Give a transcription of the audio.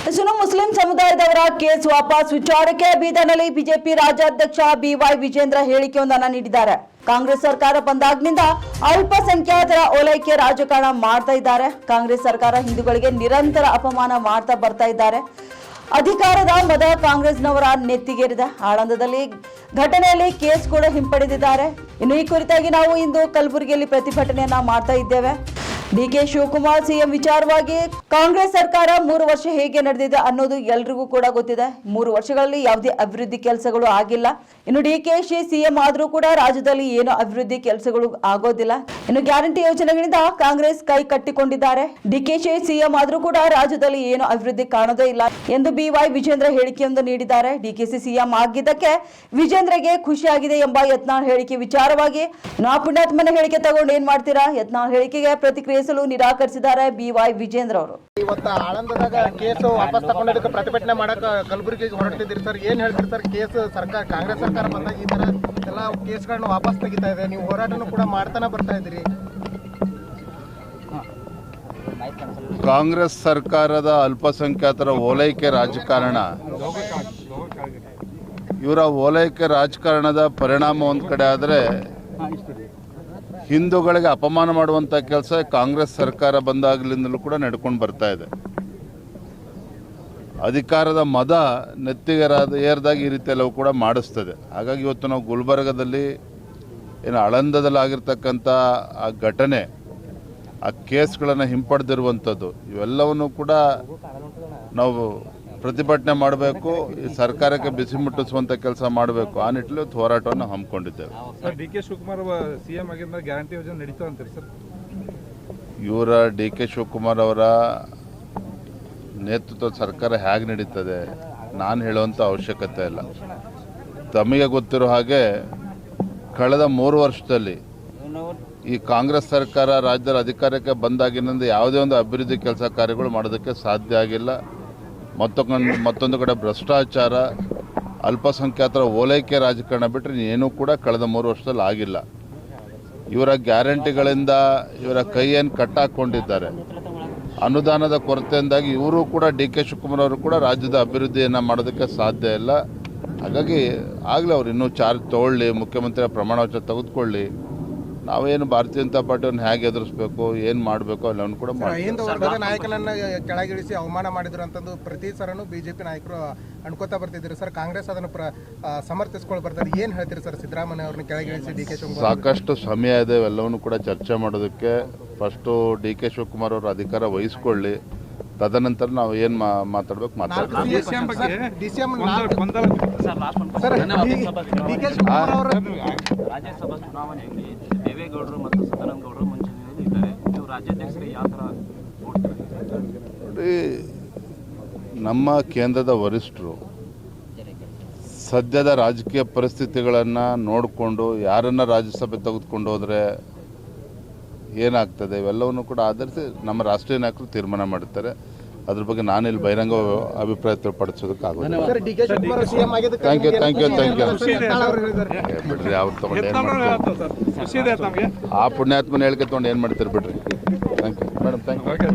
ಇನ್ನು Muslim ಸಮುದಾಯದವರ case ವಾಪಸ್ ವಿಚಾರಕ್ಕೆ ಬೀದರ್ನಲ್ಲಿ ಬಿಜೆಪಿ ರಾಜ್ಯಾಧ್ಯಕ್ಷ ಬಿವೈ ವಿಜೇಂದ್ರ ಹೇಳಿಕೆಯೊಂದನ್ನು ನೀಡಿದ್ದಾರೆ. ಕಾಂಗ್ರೆಸ್ ಸರ್ಕಾರ ಬಂದಾಗಿನಿಂದ ಅಲ್ಪಸಂಖ್ಯಾತರ ಓಲೈಕೆ ರಾಜಕಾರಣ ಮಾಡ್ತಾ ಇದ್ದಾರೆ. ಕಾಂಗ್ರೆಸ್ ಸರ್ಕಾರ ಹಿಂದೂಗಳಿಗೆ ನಿರಂತರ ಅಪಮಾನ ಮಾಡ್ತಾ ಬರ್ತಾ ಇದ್ದಾರೆ. ಅಧಿಕಾರದ ಮದ ಕಾಂಗ್ರೆಸ್ನವರ ನೆತ್ತಿಗೇರಿದೆ. ಆಳಂದದಲ್ಲಿ ಘಟನೆಯಲ್ಲಿ ಕೇಸ್ ಕೂಡ ಹಿಂಪಡೆದಿದ್ದಾರೆ. ಇನ್ನು ಈ ಕುರಿತಾಗಿ ನಾವು ಇಂದು ಕಲಬುರಗಿಯಲ್ಲಿ ಪ್ರತಿಭಟನೆಯನ್ನ ಮಾಡ್ತಾ ಇದ್ದೇವೆ. ಡಿಕೆ ಶಿವಕುಮಾರ್ ಸಿಎಂ ವಿಚಾರವಾಗಿ ಕಾಂಗ್ರೆಸ್ ಸರ್ಕಾರ 3 ವರ್ಷ ಹೇಗೆ ನಡೆದಿದೆ ಅನ್ನೋದು ಎಲ್ರಿಗೂ ಕೂಡ ಗೊತ್ತಿದೆ. 3 ವರ್ಷಗಳಲ್ಲಿ ಯಾವುದೇ ಅಭಿವೃದ್ಧಿ ಕೆಲಸಗಳು ಆಗಿಲ್ಲ. ಇನ್ನು ಡಿಕೆಶಿ ಸಿಎಂ ಆದ್ರೂ ಕೂಡ ರಾಜ್ಯದಲ್ಲಿ ಏನು ಅಭಿವೃದ್ಧಿ ಕೆಲಸಗಳು ಆಗೋದಿಲ್ಲ. ಇನ್ನು ಗ್ಯಾರಂಟಿ ಯೋಜನೆಗಳಿಂದ ಕಾಂಗ್ರೆಸ್ ಕೈ ಕಟ್ಟಿಕೊಂಡಿದ್ದಾರೆ. ಡಿಕೆಶಿ ಸಿಎಂ ಆದ್ರೂ ಕೂಡ ರಾಜ್ಯದಲ್ಲಿ ಏನು ಅಭಿವೃದ್ಧಿ ಕಾಣೋದೇ ಇಲ್ಲ ಎಂದು ಬಿವೈ ವಿಜೇಂದ್ರ ಹೇಳಿಕೆಯೊಂದು ನೀಡಿದ್ದಾರೆ. ಡಿಕೆಶಿ ಸಿಎಂ ಆಗಿದ್ದಕ್ಕೆ ವಿಜೇಂದ್ರಗೆ ಖುಷಿಯಾಗಿದೆ ಎಂಬ ಯತ್ನಾಳ್ ಹೇಳಿಕೆ ವಿಚಾರವಾಗಿ ನಾ ಪುಣ್ಯಾತ್ಮನ ಹೇಳಿಕೆ ತಗೊಂಡು ಏನ್ ಮಾಡ್ತೀರಾ? ಯತ್ನಾಳ್ ಹೇಳಿಕೆಗೆ ಪ್ರತಿಕ್ರಿಯಿಸಲು ನಿರಾಕರಿಸಿದ್ದಾರೆ ಬಿವೈ ವಿಜೇಂದ್ರ ಅವರು. ಇವತ್ತು ಆಳಂದದಾಗ ಕೇಸ್ ವಾಪಸ್ ತಗೊಂಡೋದಕ್ಕೆ ಪ್ರತಿಭಟನೆ ಮಾಡಕ ಕಲಬುರಗಿಗೆ ಹೊರಟಿದ್ದೀರಿ ಸರ್, ಏನ್ ಹೇಳ್ತೀರಿ ಸರ್? ಕೇಸ್ ಸರ್ಕಾರ ಕಾಂಗ್ರೆಸ್ ಸರ್ಕಾರ ಬಂದಾಗ ಈ ತರ ಎಲ್ಲ ಕೇಸ್ಗಳನ್ನ ವಾಪಸ್ ತೆಗಿತಾ ಇದೆ, ನೀವು ಹೋರಾಟನೂ ಕೂಡ ಮಾಡ್ತಾನೆ ಬರ್ತಾ ಇದ್ದೀರಿ. ಕಾಂಗ್ರೆಸ್ ಸರ್ಕಾರದ ಅಲ್ಪಸಂಖ್ಯಾತರ ಓಲೈಕೆ ರಾಜಕಾರಣ, ಇವರ ಓಲೈಕೆ ರಾಜಕಾರಣದ ಪರಿಣಾಮ ಒಂದು ಕಡೆ ಆದರೆ ಹಿಂದೂಗಳಿಗೆ ಅಪಮಾನ ಮಾಡುವಂಥ ಕೆಲಸ ಕಾಂಗ್ರೆಸ್ ಸರ್ಕಾರ ಬಂದಾಗಲಿಂದಲೂ ಕೂಡ ನಡ್ಕೊಂಡು ಬರ್ತಾ ಇದೆ. ಅಧಿಕಾರದ ಮದ ನೆತ್ತಿಗೆ ಏರಿದಾಗ ಈ ರೀತಿ ಎಲ್ಲವೂ ಕೂಡ ಮಾಡಿಸ್ತದೆ. ಹಾಗಾಗಿ ಇವತ್ತು ನಾವು ಗುಲ್ಬರ್ಗದಲ್ಲಿ ಏನು ಆಳಂದದಲ್ಲಿ ಆಗಿರ್ತಕ್ಕಂಥ ಆ ಘಟನೆ, ಆ ಕೇಸ್ಗಳನ್ನು ಹಿಂಪಡೆದಿರುವಂಥದ್ದು, ಇವೆಲ್ಲವನ್ನು ಕೂಡ ನಾವು ಪ್ರತಿಭಟನೆ ಮಾಡಬೇಕು, ಈ ಸರ್ಕಾರಕ್ಕೆ ಬಿಸಿ ಮುಟ್ಟಿಸುವಂಥ ಕೆಲಸ ಮಾಡಬೇಕು. ಆ ನಿಟ್ಟಿನಲ್ಲಿ ಹೋರಾಟವನ್ನು ಹಮ್ಮಿಕೊಂಡಿದ್ದೇವೆ. ಸರ್, ಡಿಕೆ ಶಿವಕುಮಾರ್ ಸಿಎಂ ಆಗಿದ್ದ ಗ್ಯಾರಂಟಿ ಯೋಜನೆ ನಡೀತಾ ಅಂತೀರಿ ಸರ್? ಇವರ ಡಿಕೆ ಶಿವಕುಮಾರ್ ಅವರ ನೇತೃತ್ವದ ಸರ್ಕಾರ ಹೇಗೆ ನಡೀತದೆ ನಾನು ಹೇಳುವಂಥ ಅವಶ್ಯಕತೆ ಇಲ್ಲ. ತಮಗೆ ಗೊತ್ತಿರೋ ಹಾಗೆ ಕಳೆದ 3 ವರ್ಷದಲ್ಲಿ ಈ ಕಾಂಗ್ರೆಸ್ ಸರ್ಕಾರ ರಾಜ್ಯದ ಅಧಿಕಾರಕ್ಕೆ ಬಂದಾಗಿನಿಂದ ಯಾವುದೇ ಒಂದು ಅಭಿವೃದ್ಧಿ ಕೆಲಸ ಕಾರ್ಯಗಳು ಮಾಡೋದಕ್ಕೆ ಸಾಧ್ಯ ಆಗಿಲ್ಲ. ಮತ್ತೊಂದು ಕಡೆ ಭ್ರಷ್ಟಾಚಾರ, ಅಲ್ಪಸಂಖ್ಯಾತರ ಓಲೈಕೆ ರಾಜಕಾರಣ ಬಿಟ್ಟರೆ ಏನೂ ಕೂಡ ಕಳೆದ 3 ವರ್ಷದಲ್ಲಿ ಆಗಿಲ್ಲ. ಇವರ ಗ್ಯಾರಂಟಿಗಳಿಂದ ಇವರ ಕೈಯನ್ನು ಕಟ್ಟಾಕೊಂಡಿದ್ದಾರೆ. ಅನುದಾನದ ಕೊರತೆಯಿಂದಾಗಿ ಇವರು ಕೂಡ ಡಿಕೆ ಶಿವಕುಮಾರ್ ಅವರು ಕೂಡ ರಾಜ್ಯದ ಅಭಿವೃದ್ಧಿಯನ್ನು ಮಾಡೋದಕ್ಕೆ ಸಾಧ್ಯ ಇಲ್ಲ. ಹಾಗಾಗಿ ಆಗಲೇ ಅವ್ರು ಇನ್ನೂ ಚಾರ್ಜ್ ತೊಗೊಳ್ಳಿ, ಮುಖ್ಯಮಂತ್ರಿಯ ಪ್ರಮಾಣ ವಚನ ತೆಗೆದುಕೊಳ್ಳಿ, ನಾವೇನು ಭಾರತೀಯ ಜನತಾ ಪಾರ್ಟಿಯನ್ನು ಹೇಗೆ ಎದುರಿಸಬೇಕು, ಏನು ಮಾಡಬೇಕು ಅಲ್ಲವನ್ನು ಕೂಡ ಮಾಡ್ತೀವಿ. ನಾಯಕನನ್ನ ಕೆಳಗಿಳಿಸಿ ಅವಮಾನ ಮಾಡಿದ್ರು ಅಂತಂದು ಪ್ರತಿ ಸರನು ಬಿಜೆಪಿ ನಾಯಕರು ಅನ್ಕೋತಾ ಬರ್ತಿದ್ರು ಸರ್. ಕಾಂಗ್ರೆಸ್ ಅದನ್ನು ಸಮರ್ಥಿಸ್ಕೊಂಡು ಬರ್ತಾರೆ, ಏನು ಹೇಳ್ತೀರಿ ಸರ್? ಸಿದ್ದರಾಮಯ್ಯ ಅವ್ರನ್ನ ಕೆಳಗಿಳಿಸಿ ಡಿ ಕೆ ಶಿವಕುಮಾರ್ ಸಾಕಷ್ಟು ಸಮಯ ಇದೆ ಎಲ್ಲವನ್ನು ಕೂಡ ಚರ್ಚೆ ಮಾಡೋದಕ್ಕೆ. ಫಸ್ಟು ಡಿ ಕೆ ಶಿವಕುಮಾರ್ ಅವರು ಅಧಿಕಾರ ವಹಿಸ್ಕೊಳ್ಳಿ, ತದನಂತರ ನಾವು ಏನು ಮಾತಾಡ್ಬೇಕು ಮಾತಾಡ್ತೀವಿ. ರಾಜ್ಯಸಭಾ ಚುನಾವಣೆಯಲ್ಲಿ ದೇವೇಗೌಡರು ಮತ್ತು ಸದಾನಂದ ಗೌಡರು ಮುಂಚೂಣಿಯಲ್ಲಿ ಇದ್ದಾರೆ. ನೀವು ರಾಜ್ಯಾಧ್ಯಕ್ಷರಿಗೆ ಯಾವ ಥರ ನೋಡಿ, ನಮ್ಮ ಕೇಂದ್ರದ ವರಿಷ್ಠರು ಸದ್ಯದ ರಾಜಕೀಯ ಪರಿಸ್ಥಿತಿಗಳನ್ನು ನೋಡಿಕೊಂಡು ಯಾರನ್ನು ರಾಜ್ಯಸಭೆ ತೆಗೆದುಕೊಂಡು ಹೋದರೆ ಏನಾಗ್ತದೆ ಇವೆಲ್ಲವನ್ನು ಕೂಡ ಆಧರಿಸಿ ನಮ್ಮ ರಾಷ್ಟ್ರೀಯ ನಾಯಕರು ತೀರ್ಮಾನ ಮಾಡ್ತಾರೆ. ಅದ್ರ ಬಗ್ಗೆ ನಾನಿಲ್ಲಿ ಬಹಿರಂಗ ಅಭಿಪ್ರಾಯ ಪಡಿಸೋದಕ್ಕಾಗೋದಿಲ್ಲ. ಥ್ಯಾಂಕ್ ಯು ಬಿಡ್ರಿ. ಅವ್ರು ತಗೊಂಡು ಏನು ಮಾಡ್ತಾರೆ, ಆ ಪುಣ್ಯಾತ್ಮನ ಹೇಳಿಕೆ ತೊಗೊಂಡು ಏನು ಮಾಡ್ತಾರೆ ಬಿಡ್ರಿ. Thank you madam, thank you.